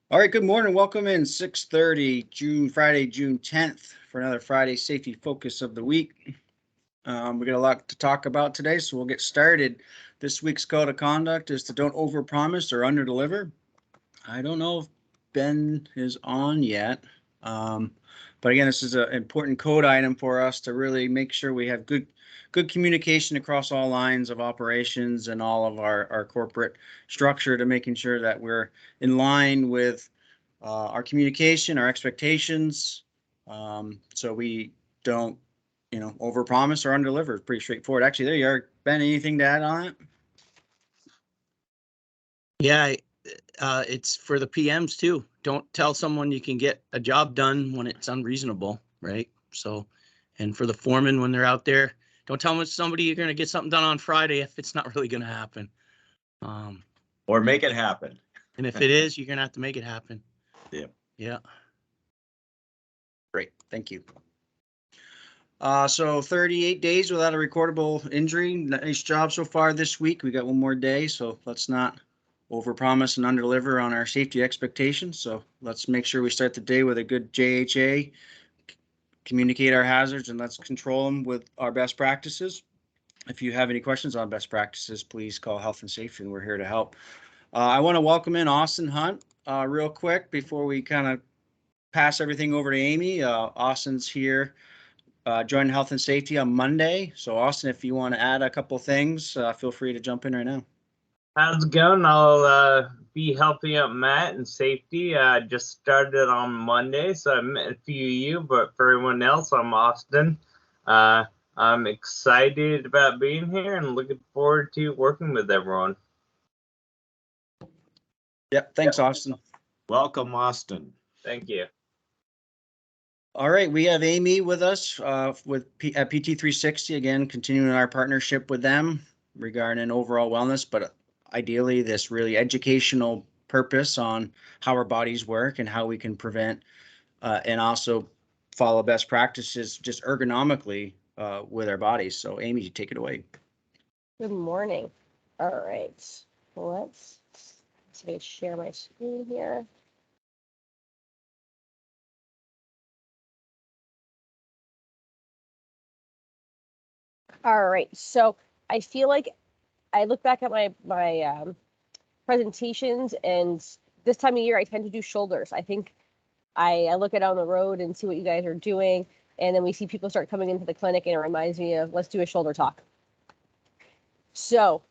All right, good morning. Welcome in 6:30, Friday, June 10th for another Friday safety focus of the week. We got a lot to talk about today, so we'll get started. This week's code of conduct is to don't overpromise or underdeliver. I don't know if Ben is on yet. But again, this is an important code item for us to really make sure we have good communication across all lines of operations and all of our corporate structure, to making sure that we're in line with our communication, our expectations, so we don't, overpromise or underdeliver. It's pretty straightforward. Actually, there you are. Ben, anything to add on it? Yeah, it's for the PMs too. Don't tell someone you can get a job done when it's unreasonable, right? So, and for the foreman when they're out there, don't tell somebody you're going to get something done on Friday if it's not really going to happen. Or make it happen. And if it is, you're going to have to make it happen. Yeah. Yeah. Great. Thank you. So 38 days without a recordable injury. Nice job so far this week. We got one more day, so let's not overpromise and underdeliver on our safety expectations. So let's make sure we start the day with a good JHA, communicate our hazards, and let's control them with our best practices. If you have any questions on best practices, please call Health and Safety, and we're here to help. I want to welcome in Austin Hunt real quick before we kind of pass everything over to Amy. Austin's here. Join Health and Safety on Monday. So Austin, if you want to add a couple things, feel free to jump in right now. How's it going? I'll be helping out Matt in safety. I just started on Monday, so I met a few of you, but for everyone else, I'm Austin. I'm excited about being here and looking forward to working with everyone. Yep. Thanks, Austin. Welcome, Austin. Thank you. All right, we have Amy with us at PT360, again, continuing our partnership with them regarding overall wellness, but ideally this really educational purpose on how our bodies work and how we can prevent and also follow best practices just ergonomically with our bodies. So Amy, you take it away. Good morning. All right, let's share my screen here. All right, so I feel like I look back at my presentations, and this time of year I tend to do shoulders. I think I look at on the road and see what you guys are doing, and then we see people start coming into the clinic, and it reminds me of, let's do a shoulder talk. So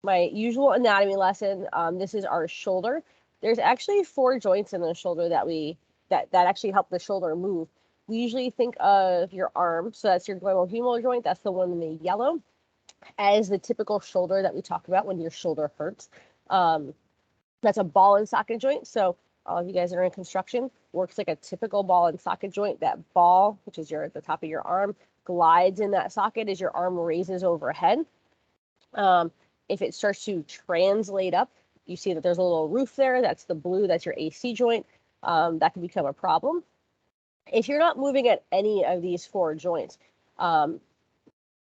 my usual anatomy lesson, this is our shoulder. There's actually 4 joints in the shoulder that actually help the shoulder move. We usually think of your arm, so that's your glenohumeral joint, that's the one in the yellow, as the typical shoulder that we talk about when your shoulder hurts. That's a ball and socket joint. So all of you guys that are in construction, works like a typical ball and socket joint. That ball, which is the top of your arm, glides in that socket as your arm raises overhead. If it starts to translate up, you see that there's a little roof there. That's the blue, that's your AC joint. That can become a problem. If you're not moving at any of these 4 joints,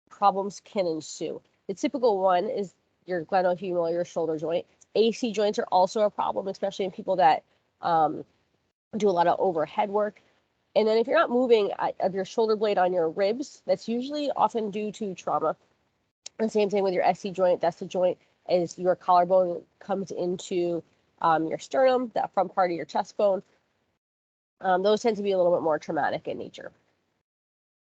problems can ensue. The typical one is your glenohumeral, your shoulder joint. AC joints are also a problem, especially in people that do a lot of overhead work. And then if you're not moving of your shoulder blade on your ribs, that's usually often due to trauma. The same thing with your SC joint. That's the joint as your collarbone comes into your sternum, that front part of your chest bone. Those tend to be a little bit more traumatic in nature.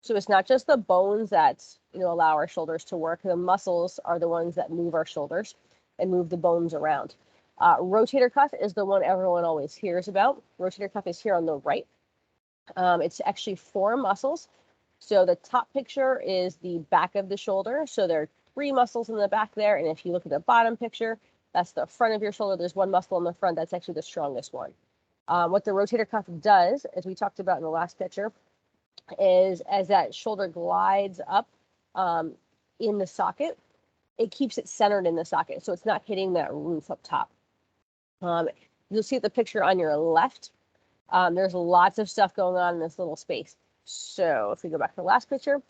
So it's not just the bones that allow our shoulders to work. The muscles are the ones that move our shoulders and move the bones around. Rotator cuff is the one everyone always hears about. Rotator cuff is here on the right. It's actually 4 muscles. So the top picture is the back of the shoulder. So there are 3 muscles in the back there. And if you look at the bottom picture, that's the front of your shoulder. There's 1 muscle in the front. That's actually the strongest one. What the rotator cuff does, as we talked about in the last picture, is as that shoulder glides up in the socket, it keeps it centered in the socket. So it's not hitting that roof up top. You'll see the picture on your left. There's lots of stuff going on in this little space. So if we go back to the last picture,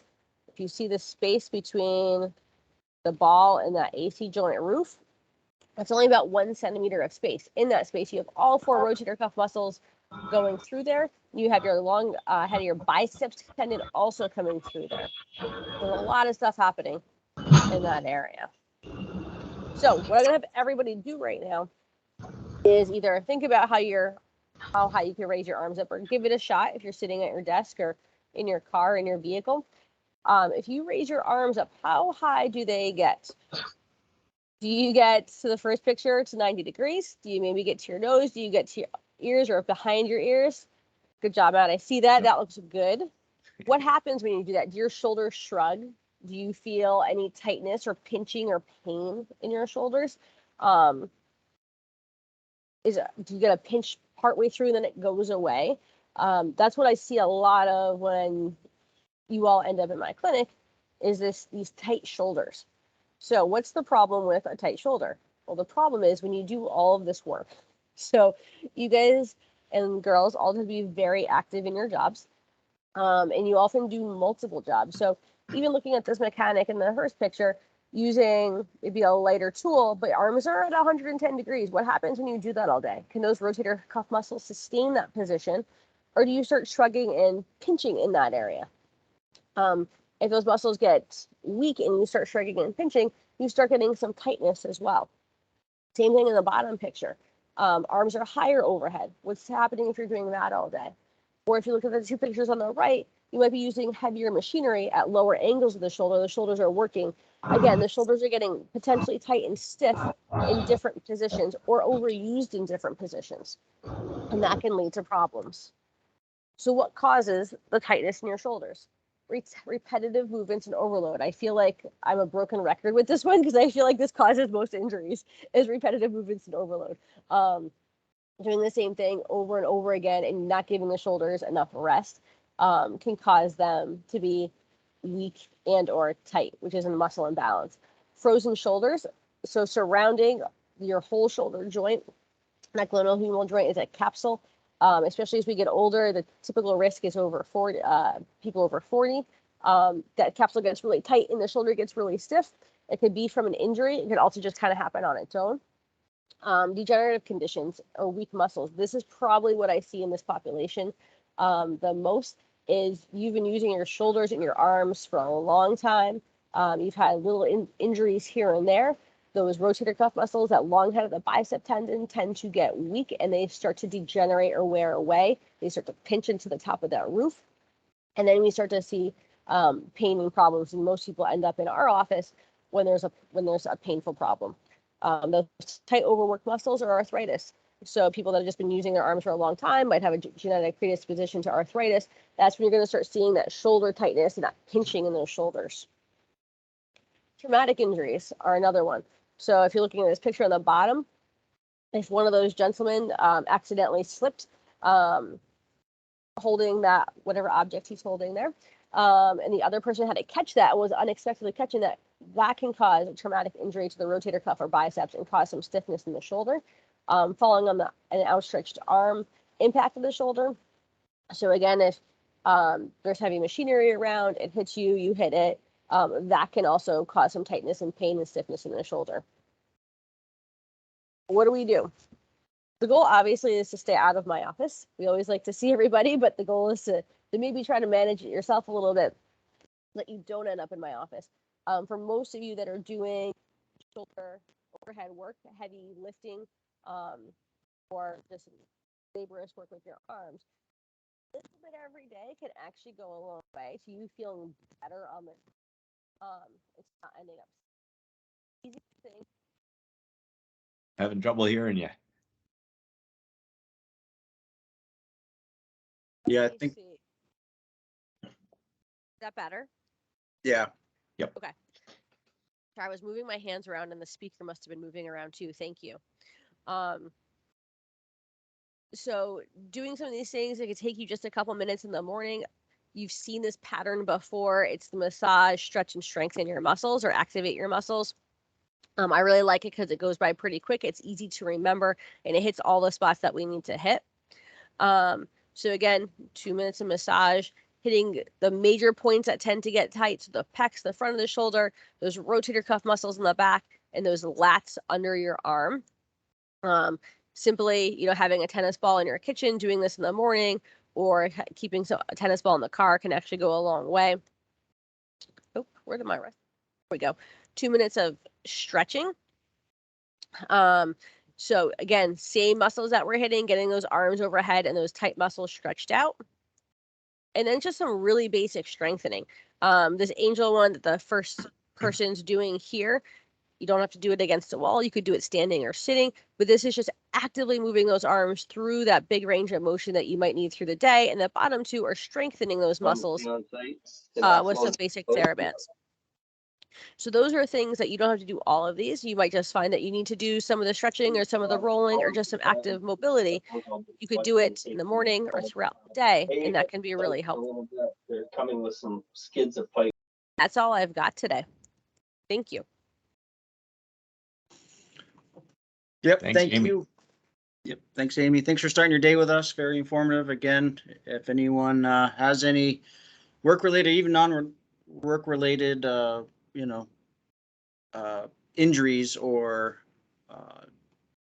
if you see the space between the ball and that AC joint roof, That's only about 1 centimeter of space. In that space, you have all 4 rotator cuff muscles going through there. You have your long head of your biceps tendon also coming through there. There's a lot of stuff happening in that area. So what I'm gonna have everybody do right now is either think about how high you can raise your arms up, or give it a shot if you're sitting at your desk or in your car, in your vehicle. If you raise your arms up, how high do they get? Do you get to the first picture to 90 degrees? Do you maybe get to your nose? Do you get to your ears or behind your ears? Good job, Matt. I see that. That looks good. What happens when you do that? Do your shoulders shrug? Do you feel any tightness or pinching or pain in your shoulders? Do you get a pinch partway through and then it goes away? That's what I see a lot of when you all end up in my clinic, is these tight shoulders. So what's the problem with a tight shoulder? Well, the problem is when you do all of this work. So you guys and girls all have to be very active in your jobs. And you often do multiple jobs. So even looking at this mechanic in the first picture, using maybe a lighter tool, but arms are at 110 degrees. What happens when you do that all day? Can those rotator cuff muscles sustain that position? Or do you start shrugging and pinching in that area? If those muscles get weak and you start shrugging and pinching, you start getting some tightness as well. Same thing in the bottom picture. Arms are higher overhead. What's happening if you're doing that all day? Or if you look at the 2 pictures on the right, you might be using heavier machinery at lower angles of the shoulder. The shoulders are working. Again, the shoulders are getting potentially tight and stiff in different positions or overused in different positions. And that can lead to problems. So what causes the tightness in your shoulders? Repetitive movements and overload. I feel like I'm a broken record with this one because I feel like this causes most injuries, is repetitive movements and overload. Doing the same thing over and over again and not giving the shoulders enough rest can cause them to be weak and or tight, which is a muscle imbalance. Frozen shoulders, so surrounding your whole shoulder joint, that glenohumeral joint is a capsule. Especially as we get older, the typical risk is over 40, people over 40. That capsule gets really tight and the shoulder gets really stiff. It could be from an injury. It could also just kind of happen on its own. Degenerative conditions or weak muscles. This is probably what I see in this population the most, is you've been using your shoulders and your arms for a long time. You've had little injuries here and there. Those rotator cuff muscles, that long head of the bicep tendon, tend to get weak and they start to degenerate or wear away. They start to pinch into the top of that roof. And then we start to see pain and problems. And most people end up in our office when there's a painful problem. Those tight overworked muscles are arthritis. So people that have just been using their arms for a long time might have a genetic predisposition to arthritis. That's when you're going to start seeing that shoulder tightness and that pinching in those shoulders. Traumatic injuries are another one. So if you're looking at this picture on the bottom, if one of those gentlemen accidentally slipped holding that, whatever object he's holding there, and the other person had to catch that and was unexpectedly catching that, that can cause a traumatic injury to the rotator cuff or biceps and cause some stiffness in the shoulder. Falling on an outstretched arm impacted the shoulder. So again, if there's heavy machinery around, it hits you, you hit it, that can also cause some tightness and pain and stiffness in the shoulder. What do we do? The goal obviously is to stay out of my office. We always like to see everybody, but the goal is to maybe try to manage it yourself a little bit, that you don't end up in my office. For most of you that are doing shoulder overhead work, heavy lifting, or just laborious work with your arms, a little bit every day can actually go a long way to you feeling better on the it's not ending up easy thing. Having trouble hearing you. Yeah, I Let me think, see. Is that better? yeah. Okay. I was moving my hands around and the speaker must have been moving around too. Thank you. So doing some of these things, it could take you just a couple minutes in the morning. You've seen this pattern before. It's the massage, stretch, and strengthen your muscles or activate your muscles. I really like it because it goes by pretty quick. It's easy to remember and it hits all the spots that we need to hit. So again, 2 minutes of massage, hitting the major points that tend to get tight. So the pecs, the front of the shoulder, those rotator cuff muscles in the back, and those lats under your arm. Simply, having a tennis ball in your kitchen, doing this in the morning, or keeping a tennis ball in the car can actually go a long way. Oh, where did my rest? There we go. 2 minutes of stretching. So again, same muscles that we're hitting, getting those arms overhead and those tight muscles stretched out. And then just some really basic strengthening. This angel one that the first person's doing here, you don't have to do it against a wall. You could do it standing or sitting, but this is just actively moving those arms through that big range of motion that you might need through the day. And the bottom two are strengthening those muscles with some basic TheraBands. So those are things that you don't have to do all of these. You might just find that you need to do some of the stretching or some of the rolling or just some active mobility. You could do it in the morning or throughout the day, and that can be really helpful. They're coming with some skids of pipe. That's all I've got today. Thank you. Yep, Thanks, thank Amy. you. Yep, thanks, Amy. Thanks for starting your day with us. Very informative. Again, if anyone has any work-related, even non-work-related, injuries or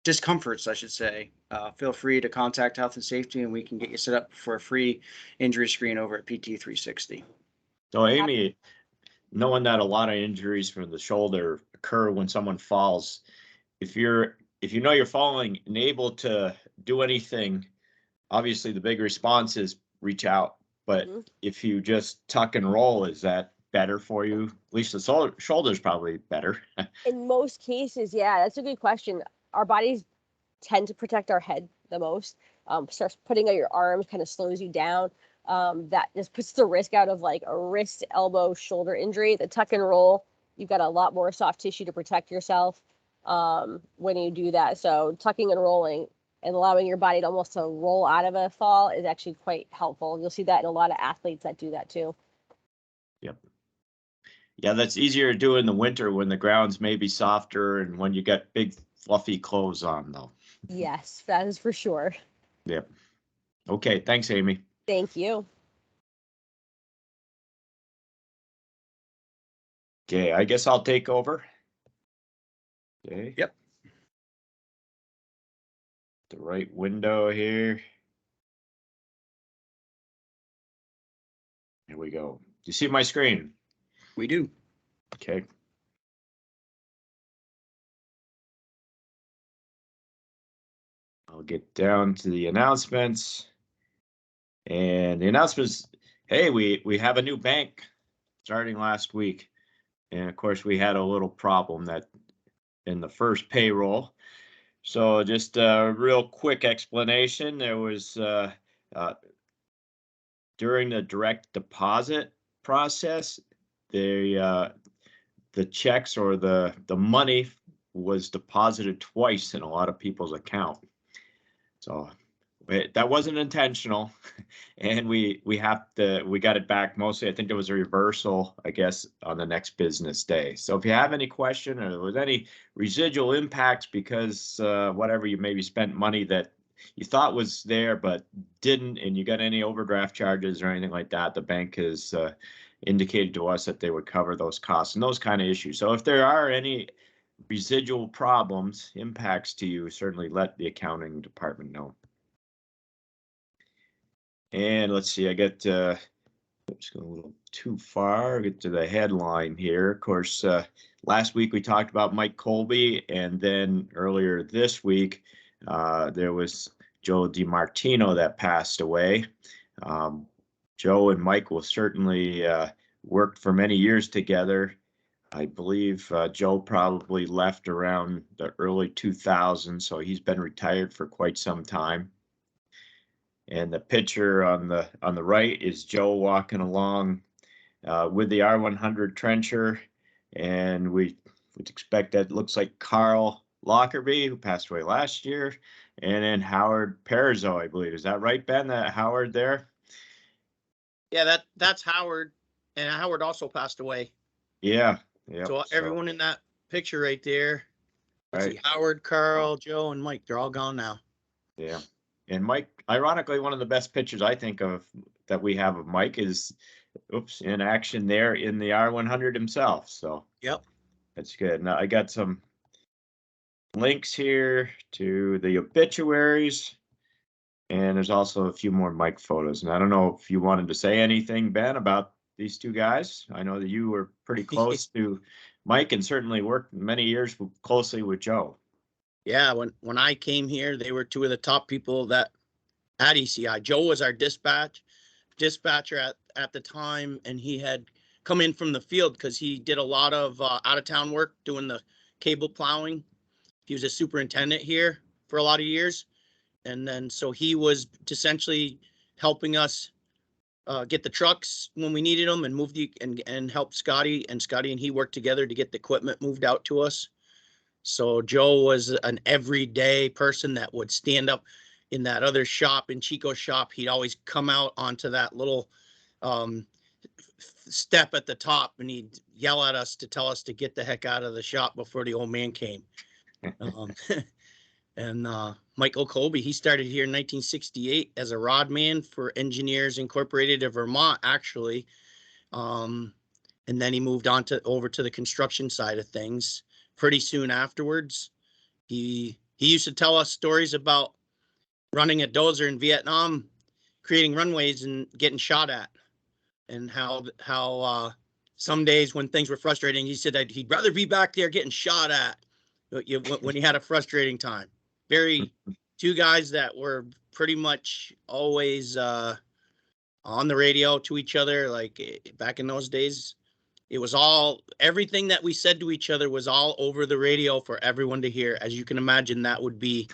discomforts, I should say, feel free to contact Health and Safety, and we can get you set up for a free injury screen over at PT 360. So Amy, knowing that a lot of injuries from the shoulder occur when someone falls, if you know you're falling and able to do anything, obviously the big response is reach out. But if you just tuck and roll, is that better for you? At least the shoulder's probably better. In most cases, yeah, that's a good question. Our bodies tend to protect our head the most. Starts putting out your arms kind of slows you down. That just puts the risk out of like a wrist, elbow, shoulder injury. The tuck and roll, you've got a lot more soft tissue to protect yourself when you do that. So tucking and rolling and allowing your body to almost to roll out of a fall is actually quite helpful. You'll see that in a lot of athletes that do that too. Yep. Yeah, that's easier to do in the winter when the ground's maybe softer and when you get big fluffy clothes on though. Yes, that is for sure. Yep. Okay, thanks, Amy. Thank you. Okay, I guess I'll take over. Okay. Yep. The right window here. Here we go. Do you see my screen? We do. Okay. I'll get down to the announcements. And the announcements, hey, we have a new bank starting last week. And of course, we had a little problem that in the first payroll. So just a real quick explanation. There was during the direct deposit process, the checks or the money was deposited twice in a lot of people's account. So that wasn't intentional, and we got it back mostly. I think there was a reversal, I guess, on the next business day. So if you have any question or there was any residual impacts because whatever you maybe spent money that you thought was there but didn't, and you got any overdraft charges or anything like that, the bank has indicated to us that they would cover those costs and those kind of issues. So if there are any residual problems, impacts to you, certainly let the accounting department know. And let's see, I get oops, going a little too far. Get to the headline here. Of course, last week we talked about Mike Colby, and then earlier this week there was Joe DiMartino that passed away. Joe and Mike will certainly worked for many years together. I believe Joe probably left around the early 2000s, so he's been retired for quite some time. And the picture on the right is Joe walking along with the R100 trencher, and we would expect that looks like Carl Lockerbie, who passed away last year, and then Howard Perizzo, I believe. Is that right, Ben? That Howard there? Yeah, that's Howard, and Howard also passed away. Yeah. Yep. So everyone in that picture right there, Right. see Howard, Carl, Joe, and Mike, they're all gone now. Yeah. And Mike, ironically, one of the best pictures I think of that we have of Mike is, in action there in the R100 himself. So Yep. that's good. Now I got some links here to the obituaries. And there's also a few more Mike photos. And I don't know if you wanted to say anything, Ben, about these two guys. I know that you were pretty close to Mike and certainly worked many years closely with Joe. Yeah, when I came here, they were two of the top people that at ECI. Joe was our dispatcher at the time, and he had come in from the field because he did a lot of out of town work doing the cable plowing. He was a superintendent here for a lot of years. And then so he was essentially helping us get the trucks when we needed them and move and help Scotty and he worked together to get the equipment moved out to us. So Joe was an everyday person that would stand up in that other shop, in Chico's shop. He'd always come out onto that little step at the top and he'd yell at us to tell us to get the heck out of the shop before the old man came. And Michael Colby, he started here in 1968 as a rod man for Engineers Incorporated of Vermont, actually. And then he moved on over to the construction side of things pretty soon afterwards. He used to tell us stories about running a dozer in Vietnam, creating runways and getting shot at, and how some days when things were frustrating, he said that he'd rather be back there getting shot at when he had a frustrating time. Two guys that were pretty much always on the radio to each other. Like back in those days, it was everything that we said to each other was all over the radio for everyone to hear. As you can imagine, that would be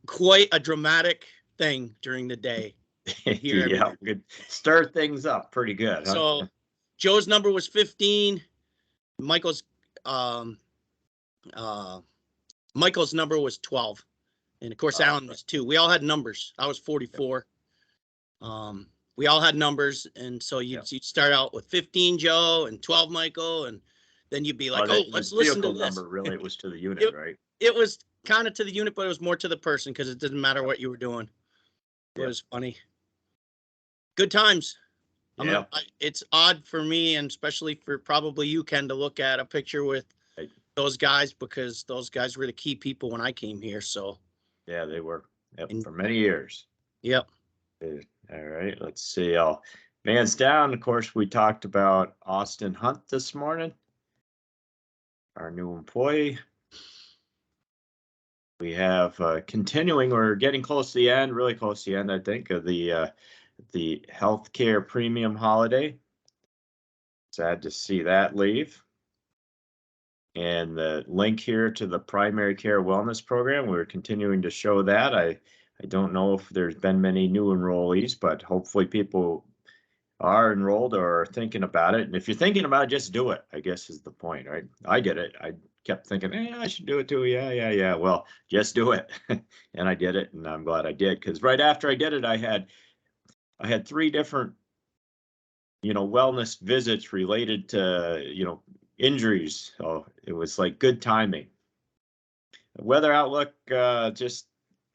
quite a dramatic thing during the day. Yeah, could stir things up pretty good. Huh? So Joe's number was 15. Michael's number was 12. And of course, Alan was 2. We all had numbers. I was 44. We all had numbers. And so you'd start out with 15 Joe and 12 Michael. And then you'd be like, let's listen to this. Number really, it was to the unit, right? It was kind of to the unit, but it was more to the person because it didn't matter what you were doing. It was funny. Good times. Yeah. It's odd for me, and especially for probably you, Ken, to look at a picture with those guys because those guys were the key people when I came here. So yeah, they were for many years. Yep. All right, let's see. Man's down. Of course, we talked about Austin Hunt this morning, our new employee. We have continuing. We're getting close to the end, really close to the end, I think, of the healthcare premium holiday. Sad to see that leave. And the link here to the primary care wellness program, we're continuing to show that. I don't know if there's been many new enrollees, but hopefully people are enrolled or are thinking about it. And if you're thinking about it, just do it, I guess is the point, right? I did it. I kept thinking, I should do it too. Yeah. Well, just do it. And I did it, and I'm glad I did, because right after I did it, I had 3 different, wellness visits related to, injuries. So it was like good timing. The weather outlook, just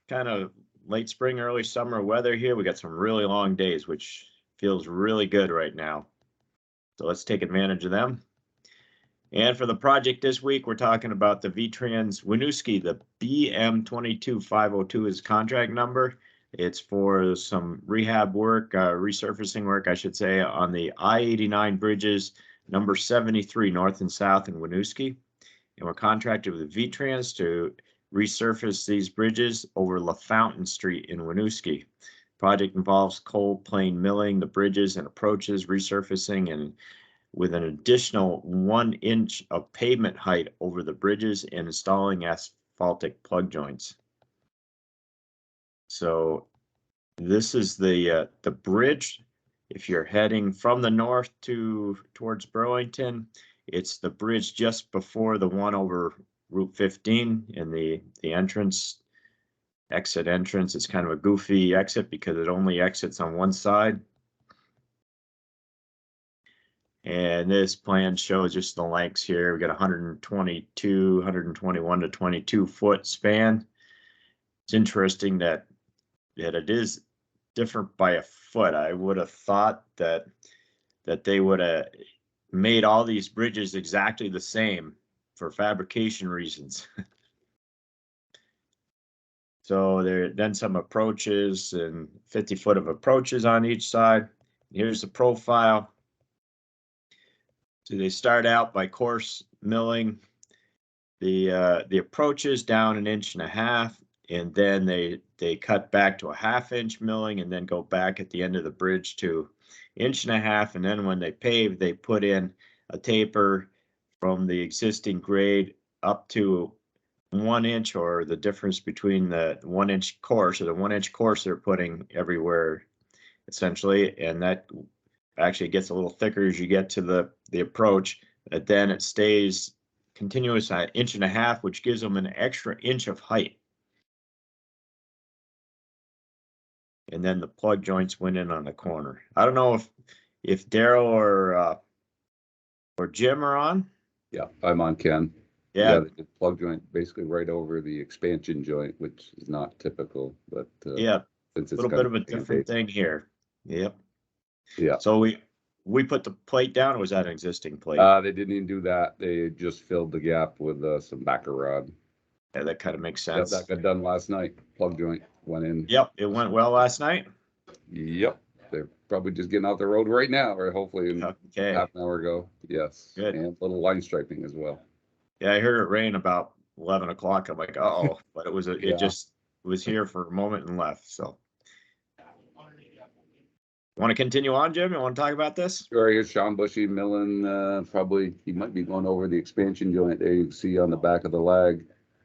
kind of late spring, early summer weather here. We got some really long days, which feels really good right now. So let's take advantage of them. And for the project this week, we're talking about the VTrans Winooski. The BM22502 is contract number. It's for some rehab work, resurfacing work, I should say, on the I-89 bridges, number 73 north and south in Winooski. And we're contracted with VTrans to resurface these bridges over LaFountain Street in Winooski. Project involves cold plane milling the bridges and approaches, resurfacing, and with an additional 1 inch of pavement height over the bridges and installing asphaltic plug joints. So this is the bridge. If you're heading from the north towards Burlington, it's the bridge just before the one over Route 15 in the exit entrance. It's kind of a goofy exit because it only exits on one side. And this plan shows just the lengths here. We got 121 to 22 foot span. It's interesting that it is different by a foot. I would have thought that they would have made all these bridges exactly the same for fabrication reasons. So there then some approaches and 50 foot of approaches on each side. Here's the profile. So they start out by coarse milling the approaches down 1.5 inches, and then they cut back to a 1/2 inch milling and then go back at the end of the bridge to 1.5 inches. And then when they pave, they put in a taper from the existing grade up to 1 inch, or the difference between the 1 inch course or the 1 inch course they're putting everywhere essentially. And that actually gets a little thicker as you get to the approach, but then it stays continuous at 1.5 inches, which gives them an extra inch of height. And then the plug joints went in on the corner. I don't know if Daryl or Jim are on. Yeah, I'm on, Ken. Yeah, They did plug joint basically right over the expansion joint, which is not typical, but yeah, since a it's little kind bit of a different thing here. Yep. Yeah. So we put the plate down, or was that an existing plate? They didn't even do that. They just filled the gap with some backer rod. Yeah, that kind of makes Yep, sense. that got done last night. Plug joint went in. Yep, it went well last night. Yep. They're probably just getting out the road right now, or hopefully in Okay. half an hour ago. Yes. Good. And a little line striping as well. Yeah, I heard it rain about 11 o'clock. I'm like, uh-oh, but it Yeah. just was here for a moment and left. So, want to continue on, Jim? You want to talk about this? Sure, here's Sean Bushy milling. Probably he might be going over the expansion joint there. You can see on the back of the lag.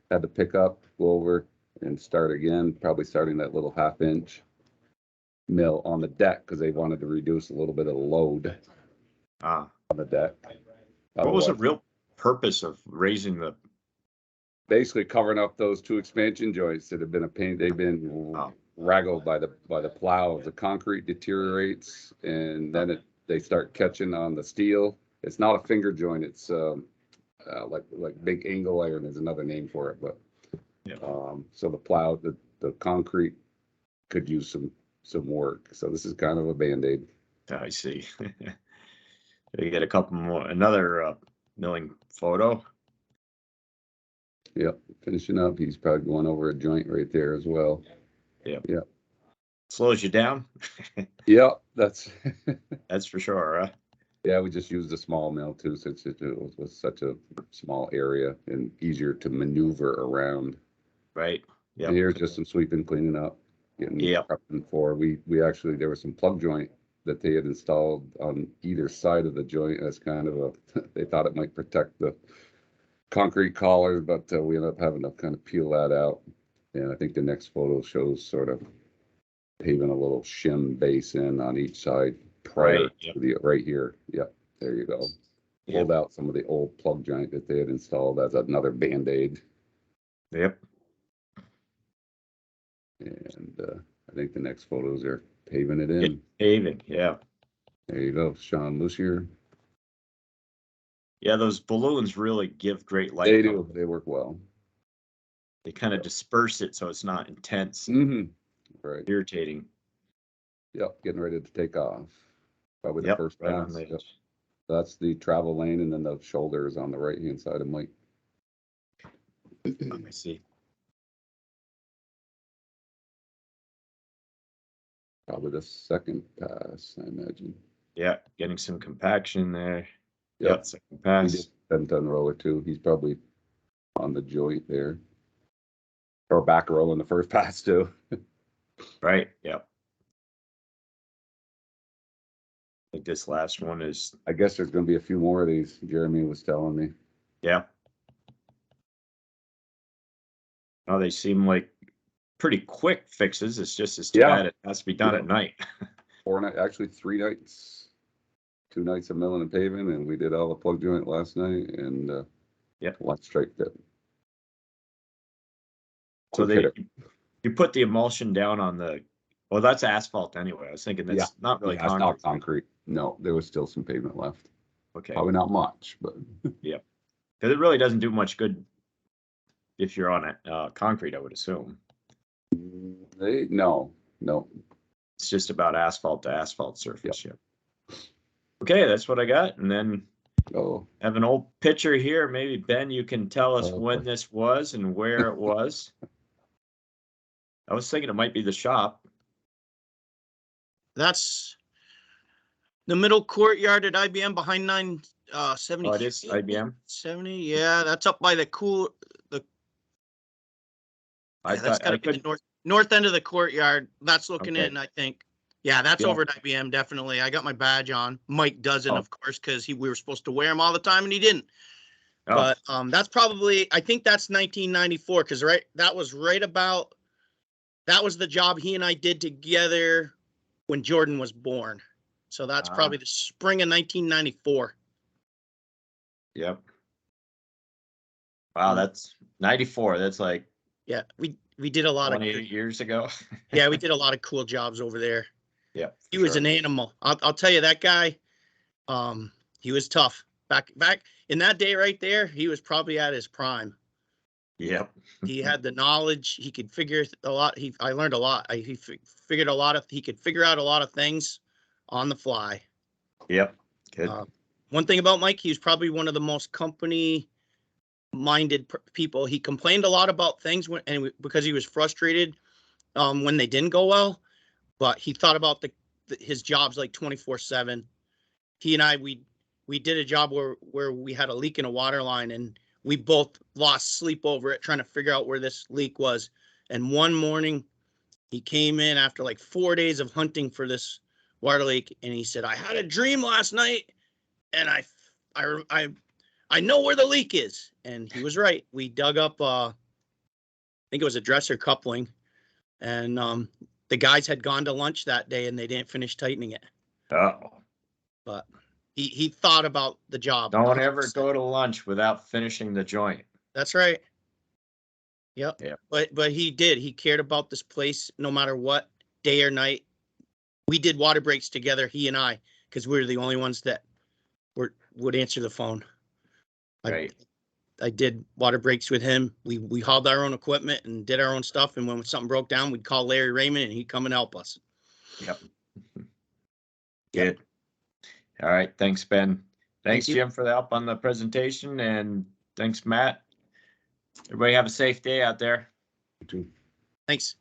Had to pick up, go over, and start again. Probably starting that little 1/2 inch mill on the deck because they wanted to reduce a little bit of the load Ah, on the deck. what was the Otherwise, real purpose of raising the? basically covering up those 2 expansion joints that have been a pain. They've been Oh. raggled by the plow. The concrete deteriorates, and then they start catching on the steel. It's not a finger joint. It's like big angle iron is another name for it. But Yeah. so the plow, the concrete could use some work. So this is kind of a Band-Aid. I see. We get a couple more. Another milling photo. Yep, finishing up. He's probably going over a joint right there as well. Slows you down. Yep, that's That's for sure. Huh? yeah. We just used a small mill too, since it was such a small area and easier to maneuver around. Right. And here's just some sweeping, cleaning up, getting Yep. prepping for. We actually, there was some plug joint that they had installed on either side of the joint as kind of they thought it might protect the concrete collars, but we ended up having to kind of peel that out. And I think the next photo shows sort of paving a little shim base in on each side prior Right, yep. to the right here. Yep, there you go. Pulled out some of the old plug joint that they had installed as another Band-Aid. Yep. And I think the next photos are paving it in. Paving. Yeah. There you go, Sean Lucier. Yeah. Those balloons really give great light. They do. They work well. They kind of disperse it so it's not intense, Mm-hmm. Right. irritating. Yep. Getting ready to take off. Probably the Yep. first Right on pass. the Yep. That's the travel lane, and then the shoulder is on the right hand side of Mike. Let me see. Probably the second pass, I imagine. Yeah. Getting some compaction there. Yep. Yep. Second He pass. did bent on roller too. He's probably on the joint there. Or back row in the first pass too. Right. Yep. I think this last one is, I guess there's gonna be a few more of these, Jeremy was telling me. yeah. Oh, they seem like pretty quick fixes. It's just as too Yeah. bad it has to be done at night. 4 nights, actually 3 nights. 2 nights of milling and paving, and we did all the plug joint last night, and Yep. one straight that. So Quick hitter. you put the emulsion down on the, well, that's asphalt anyway. I was thinking that's not really Yeah, it's not concrete. concrete. No, there was still some pavement left. Okay. Probably not much, but Because it really doesn't do much good if you're on it, concrete, I would assume. no. It's just about asphalt to asphalt surface. Yeah. Okay, that's what I got. And then Oh, Have an old picture here. Maybe Ben, you can tell us Oh, when boy. this was and where it was. I was thinking it might be the shop. That's the middle courtyard at IBM behind 970. Oh, it is IBM. 70, yeah, that's up by the I yeah, that's thought I gotta be the could. north end of the courtyard. That's looking Okay. in, I think. Yeah, that's Yeah. over at IBM, definitely. I got my badge on. Mike doesn't, Oh. of course, because we were supposed to wear them all the time and he didn't. Oh, But that's probably, I think that's 1994, because that was the job he and I did together when Jordan was born. So that's Ah. probably the spring of 1994. yep. Wow, that's 94. That's like Yeah, we did a lot of 28 years ago. yeah, we did a lot of cool jobs over there. Yep. He was an animal. I'll tell you, that guy, he was tough. Back in that day right there, he was probably at his prime. Yep. He had the knowledge. He could figure a lot. I learned a lot. He figured a lot of. He could figure out a lot of things on the fly. Yep. Good. One thing about Mike, he was probably one of the most company-minded people. He complained a lot about things because he was frustrated when they didn't go well. But he thought about his jobs like 24/7. He and I, we did a job where we had a leak in a water line, and we both lost sleep over it, trying to figure out where this leak was. And one morning he came in after like 4 days of hunting for this water leak, and he said, I had a dream last night and I know where the leak is. And he was right. We dug up, I think it was a dresser coupling, and the guys had gone to lunch that day and they didn't finish tightening it. Oh, But he thought about the job. don't ever go to lunch without finishing the joint. That's right. Yep. Yep. But he did. He cared about this place no matter what, day or night. We did water breaks together, he and I, because we were the only ones that would answer the phone. Right. I did water breaks with him. We hauled our own equipment and did our own stuff. And when something broke down, we'd call Larry Raymond and he'd come and help us. Yep. Yep. Good. All right. Thanks, Ben. Thanks, you. Jim, for the help on the presentation, and thanks, Matt. Everybody have a safe day out there. you too. Thanks.